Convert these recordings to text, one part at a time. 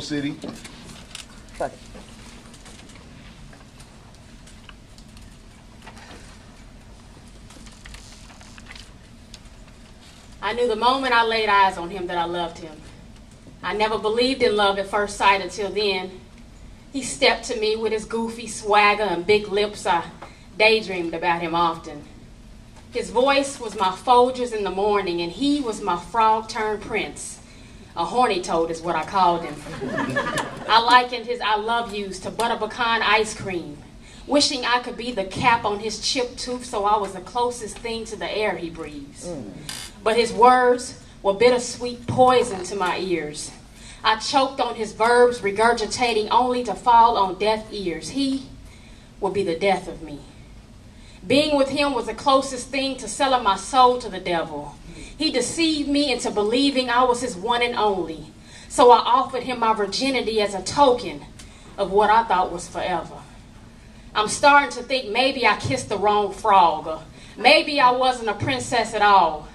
City. Fuck it. I knew the moment I laid eyes on him that I loved him. I never believed in love at first sight until then. He stepped to me with his goofy swagger and big lips. I daydreamed about him often. His voice was my Folgers in the morning, and he was my frog-turned prince. A horny toad is what I called him. I likened his I love yous to butter pecan ice cream, wishing I could be the cap on his chipped tooth so I was the closest thing to the air he breathes. But his words were bittersweet poison to my ears. I choked on his verbs, regurgitating only to fall on deaf ears. He would be the death of me. Being with him was the closest thing to selling my soul to the devil. He deceived me into believing I was his one and only. So I offered him my virginity as a token of what I thought was forever. I'm starting to think maybe I kissed the wrong frog, or maybe I wasn't a princess at all.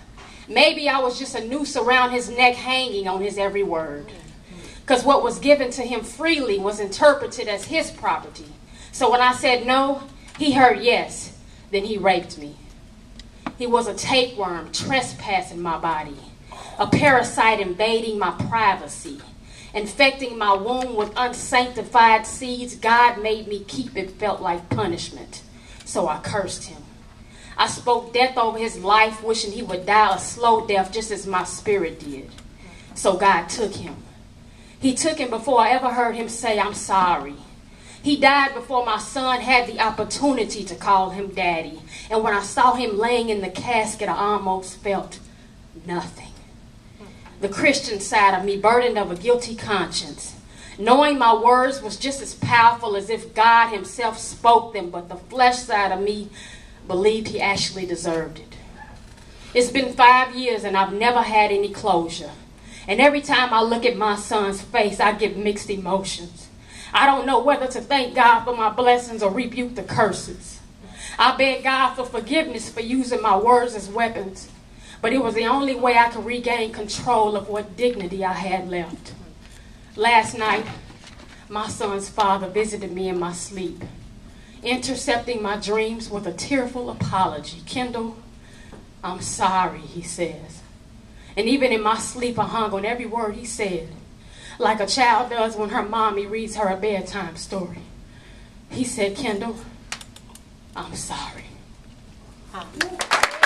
Maybe I was just a noose around his neck hanging on his every word. Because what was given to him freely was interpreted as his property. So when I said no, he heard yes. Then he raped me. He was a tapeworm trespassing my body, a parasite invading my privacy, infecting my womb with unsanctified seeds. God made me keep it felt like punishment. So I cursed him. I spoke death over his life, wishing he would die a slow death just as my spirit did. So God took him. He took him before I ever heard him say, I'm sorry. He died before my son had the opportunity to call him daddy. And when I saw him laying in the casket, I almost felt nothing. The Christian side of me, burdened of a guilty conscience, knowing my words was just as powerful as if God himself spoke them, but the flesh side of me believed he actually deserved it. It's been 5 years and I've never had any closure. And every time I look at my son's face, I get mixed emotions. I don't know whether to thank God for my blessings or rebuke the curses. I beg God for forgiveness for using my words as weapons, but it was the only way I could regain control of what dignity I had left. Last night, my son's father visited me in my sleep, intercepting my dreams with a tearful apology. Kendal, I'm sorry, he says. And even in my sleep, I hung on every word he said, like a child does when her mommy reads her a bedtime story. He said, Kendal, I'm sorry.